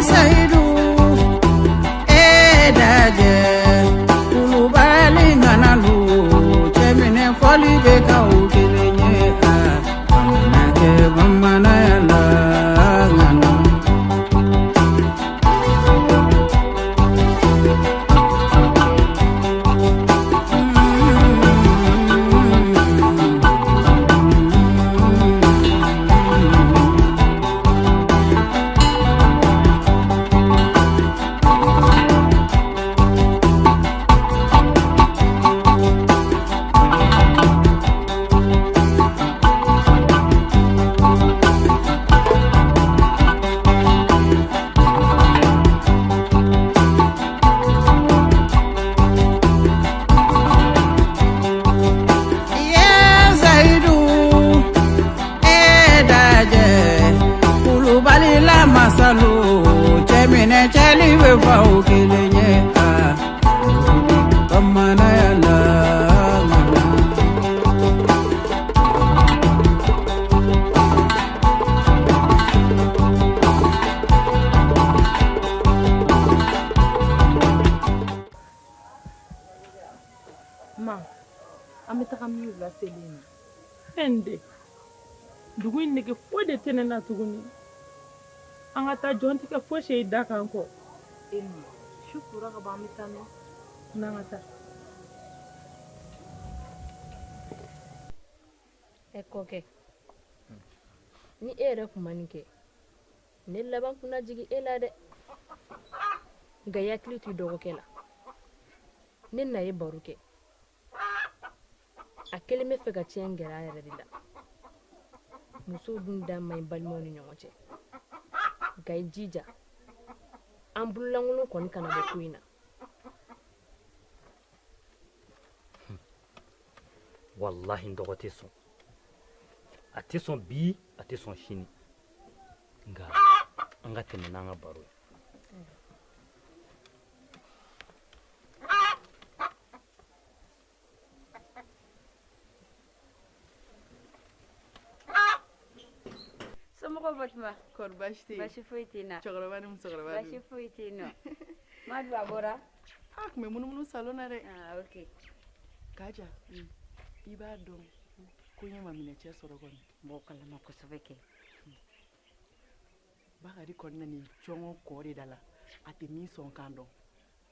Saidu Edaje Kulubali Nanalu Chemine Foli Beka Ukilenye Pamanake Bamanayala Nana Masalu, Chemine Chali Wefa Ukilenye, Pamanayala. Ma, ametaka miyu la Selena. Ende, dugu nege fo de tenena tuguni. Angata jonti ka fo shey dakanko. Emu, shukura ka ba mitano. Nangata. Ekoke. Ni ere kumanike. Ne laban kuna jigi elade. Ga yakli tu dogo kela. Ne na ye baruke. Akele me fe ga tiengera yere dila. Muso dun da mai balmo ni nyonche. Ga jija. Ambulangulu kon kana be kuina. Wallahi ndogo teson. Ateson bi, ateson shini. Nga temena nga baro. Somoko Fatima. Kor bashti. Bashi foitina. Chogorobani musogorobani. Bashi foitina. Madu abora. Ah, me munu salona re. Ah, okay. Kaja. Iba dom. Kunya mamine che sorogon. Bokala makosoveke. Bagari konna ni chongo kore dala. Ate mi son kando.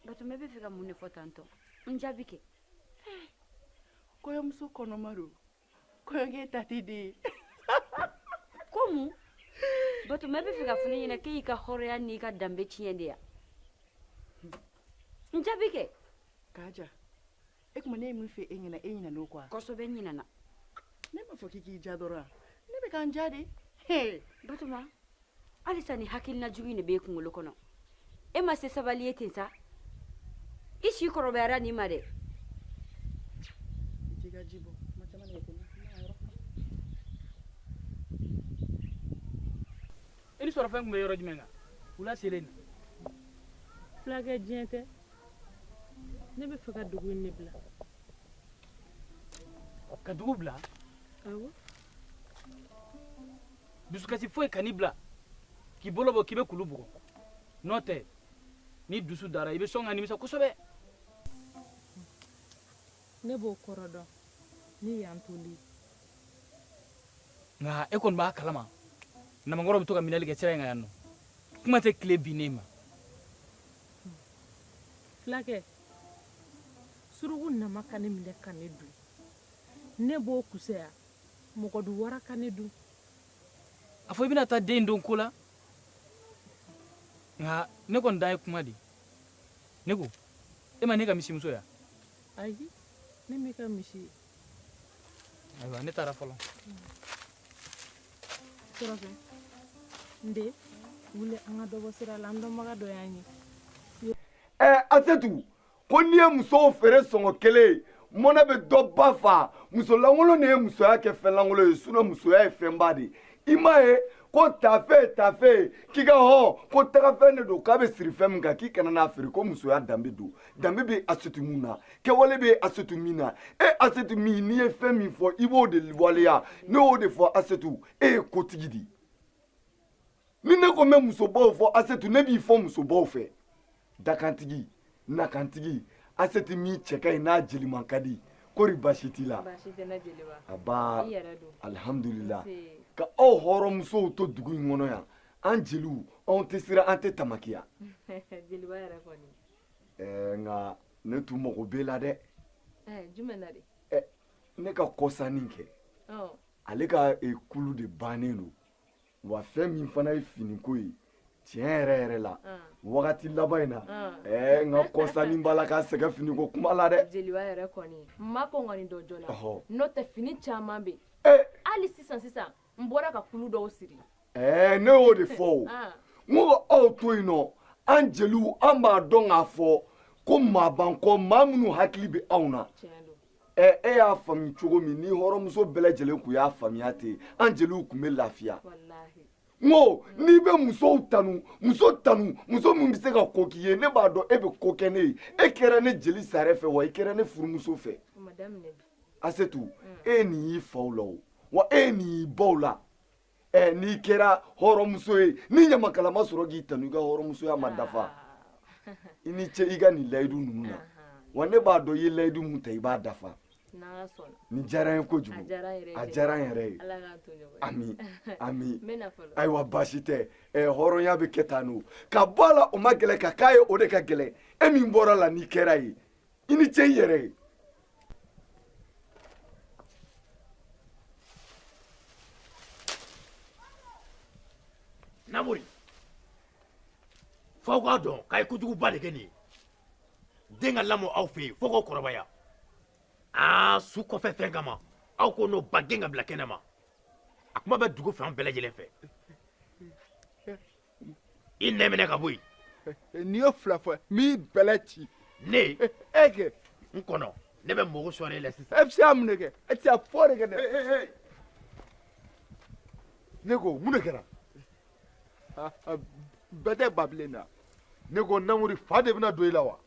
Bato mebe fika mune fotanto. Njabike. Koyo muso kono maru. Koyo ge tatidi. Komu? Bato mebe fika fune yina ke ika horea ni ka dambe chiende ya. Njabike. Kaja. Ekuma ne mu fe enyina no kwa. Kosobe nyina na. Ne ma fokiki jadora. Ne be kan jade. Hey, Bato ma. Alisa ni hakil na jugi ne be kungolo kono. E ma se sabali etinsa. Ishi korobera ni mare. Jiga jibo. Machama ne ko. Eri sɔrɔ fɛn kun bɛ yɔrɔ jumɛn kan wula selen na Fulakɛ diɲɛ tɛ. Ne bɛ fɛ ka dugu in ne bila. ka dugu bila Awɔ. dusukasi foyi kan'i bila k'i bolo bɔ k'i bɛ kulu bugɔ n'o tɛ ni dusu dara i bɛ sɔn ka nimisa kosɛbɛ. Ne b'o kɔrɔ dɔn. Ne y'an toli. nka e kɔni b'a kalama namakɔrɔ bɛ to ka minɛli kɛ sira in kan yan nɔ kuma tɛ tile binnen ma. Fulakɛ, surugu nama ka ne minɛ ka ne dun. Ne b'o kusaya. Mɔgɔ du wara ka ne dun. a fɔ i bɛna taa den don ko la nka ne kɔni da ye kuma di ne ko e ma ne ka misimuso ya. Ayi, ne m'i ka misi ye. ayiwa ne taara fɔlɔ. Surafɛ, n den, wuli an ka dɔ bɔ sira la, an dɔnbaga dɔ y'an ye. Asetu ko n'i ye musow feere sɔngɔ kelen mɔnɛ bɛ dɔ ba fa musolankolon de ye musoya kɛ fɛnlankolon ye sinɔn musoya ye fɛnba de i m'a ye ko tafe k'i ka hɔ ko tagafɛn de don k'a bɛ siri fɛn min kan k'i kana n'a feere ko musoya danbe don danbe bɛ Asetu mun na kɛwale bɛ Asetu min na Asetu min n'i ye fɛn min fɔ i b'o de waleya ne y'o de fɔ Asetu e ye kotigi di. ni ne ko mɛ musobaw fɔ Asetu ne b'i fɔ musobaw fɛ dakantigi nakantigi Asetu min cɛ ka ɲi n'a jeliman ka di kori baasi t'i la aba alhamdulillah ka aw hɔrɔnmusow to dugu in kɔnɔ yan an jeliw anw tɛ siran an tɛ tamakiya jeliba yɛrɛ kɔni nka ne tun mago b'e la dɛ jumɛn na de ne ka kɔsanni kɛ ale ka kulu de bannen don wa fɛn min fana ye finiko ye tiɲɛ yɛrɛ yɛrɛ la wagati laban in na n ka kɔsanni b'a la ka sɛgɛ finiko kuma la dɛ jeliba yɛrɛ kɔni n ma kɔn ka nin dɔ jɔ la n'o tɛ fini caman bɛ hali sisan n bɔra ka kulu dɔw siri ne y'o de fɔ o n ko aw to yen nɔ an jeliw an b'a dɔn k'a fɔ ko maa b'an kɔ maa minnu hakili bɛ anw na e y'a faamu cogo min ni hɔrɔnmuso bɛɛ lajɛlen tun y'a faamuya ten an jeliw tun bɛ lafiya n ko n'i bɛ muso min bɛ se ka ko k'i ye ne b'a dɔn e bɛ ko kɛ ne ye e kɛra ne jeli sare fɛ wa i kɛra ne furumuso fɛ Asetu e nin y'i faw la o wa e nin y'i baw la n'i kɛra hɔrɔnmuso ye ni ɲamakala ma sɔrɔ k'i tanu i ka hɔrɔnmusoya ma dafa i ni ce i ka nin layidu ninnu na wa ne b'a dɔn i ye layidu mun ta i b'a dafa nin diyara n ye kojugu a diyara n yɛrɛ ye ami ayiwa baasi tɛ hɔrɔnya bɛ kɛ tan n'o ka bɔ a la o ma gɛlɛ ka k'a ye o de ka gɛlɛn e min bɔra la n'i kɛra ye i ni ce i yɛrɛ ye Namori f'aw k'a dɔn k'a ye kojuguba de kɛ nin ye den ka lamɔ aw fɛ yen fo k'aw kɔrɔbaya su kɔfɛ fɛn kama aw ko n'o ba gɛn ka bila kɛnɛ ma a kuma bɛ dugu fan bɛɛ lajɛlen fɛ i nɛ minɛ ka bɔ yen n'i ye fila fɔ n b'i bɛlɛ ci ne e kɛ n kɔnɔ ne bɛ mɔgɔ sɔrɔ e la sisan e bɛ se ka mun de kɛ e tɛ se ka fɔ de kɛ dɛ ne ko mun de kɛra bɛɛ tɛ babilen na ne ko Namori fa de bɛna don i la wa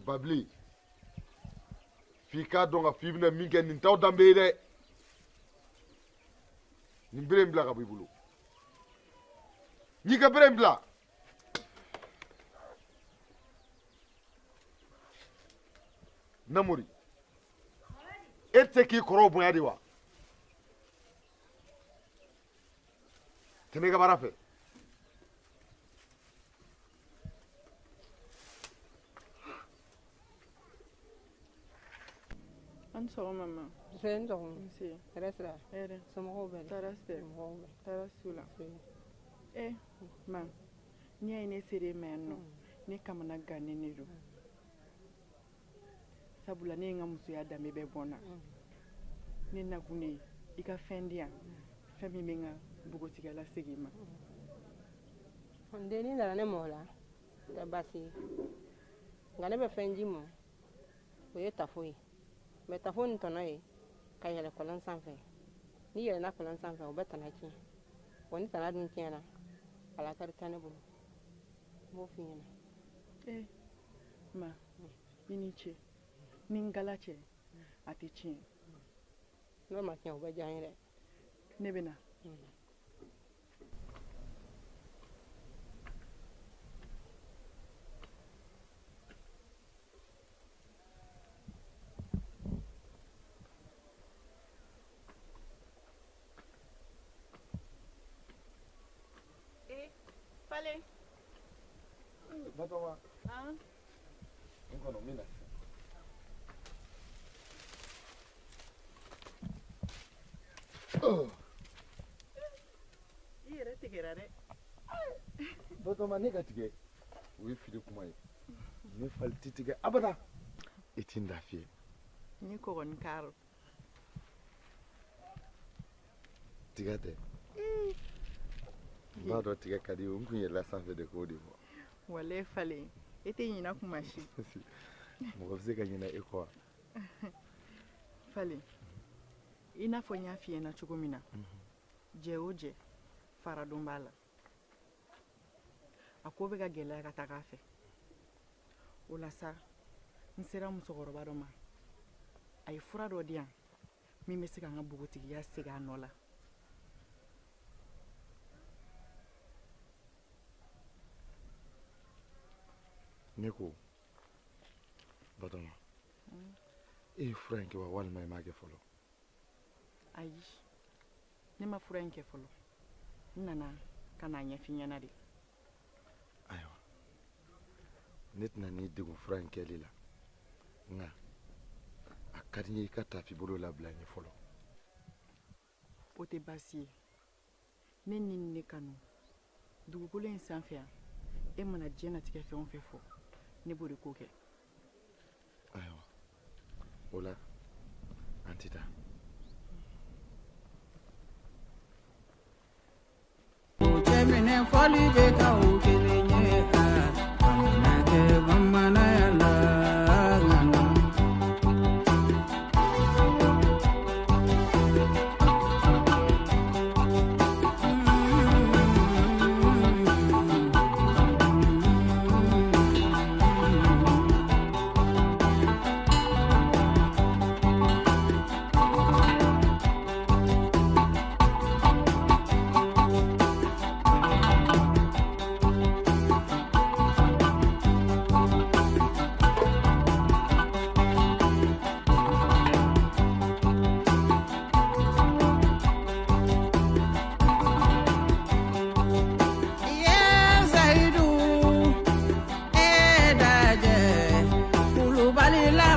babilen f'i k'a dɔn ka f'i bɛna min kɛ nin t'aw danbe ye dɛ nin bere in bila ka bɔ i bolo n'i ka bere in bila Namori e tɛ se k'i kɔrɔw bonya de wa tɛmɛ i ka baara fɛ an sɔgɔma ma n dɔgɔnin hɛrɛ sira somɔgɔw bɛ taara su la ma n'i y'a ye ne sere ma yan nɔ ne kamana gannen de don sabula ne ye n ka musoya danbe bɛɛ bɔ n na ne nakun de ye i ka fɛn di yan fɛn min bɛ n ka npogotigiya lasegin ma denni nana ne mɔ o la tɛ baasi ye nka ne bɛ fɛn di mɔ o ye tafo ye mɛ tafo nin tɔnɔ ye ka yɛlɛ kɔlɔn sanfɛ n'i yɛlɛnna kɔlɔn sanfɛ o bɛ tana tiɲɛ wa ni tana dun tiɲɛna ala kari tɛ ne bolo n b'o f'i ɲɛna ma i ni ce ni n gala cɛ a tɛ tiɲɛ n'o ma tiɲɛ o bɛ diya n ye dɛ ne bɛ na Fale. Batoma. N kɔnɔ min na. I yɛrɛ tigɛra dɛ. Batoma ne ka tigɛ o ye fili kuma ye ne fali ti tigɛ abada i ti n lafiya. N ye kɔgɔni kari. Tigɛ tɛ. N b'a dɔn tigɛ ka di o n kun yɛlɛla sanfɛ de k'o de fɔ. Walayi Fale e tɛ ɲinɛ kuma si. Mɔgɔ bɛ se ka ɲinɛ e kɔ wa. Fale i n'a fɔ n y'a f'i ɲɛna cogo min na jɛ o jɛ faradon b'a la a ko bɛ ka gɛlɛya ka taga a fɛ o la sa n sera musokɔrɔba dɔ ma a ye fura dɔ di yan min bɛ se ka n ka npogotigiya segin a nɔ la ne ko Batoma e ye fura in kɛ wa walima i m'a kɛ fɔlɔ ayi ne ma fura in kɛ fɔlɔ n nana ka n'a ɲɛf'i ɲɛna de ayiwa ne tɛna n'i degun fura in kɛli la nka a ka di n ye i ka tafi bolo labila n ye fɔlɔ o tɛ baasi ye ne ni ne kanu dugukolo in sanfɛ yan e mana diɲɛnatigɛ fɛn o fɛn fɔ ne b'o de ko kɛ ayiwa o la an tɛ taa cɛminɛ fɔli bɛ ka o kelen ye a mana kɛ bamananya la nana.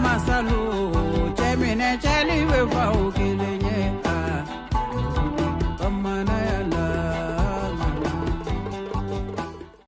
Masalu, cɛminɛ cɛli bɛ fa o kelen ye.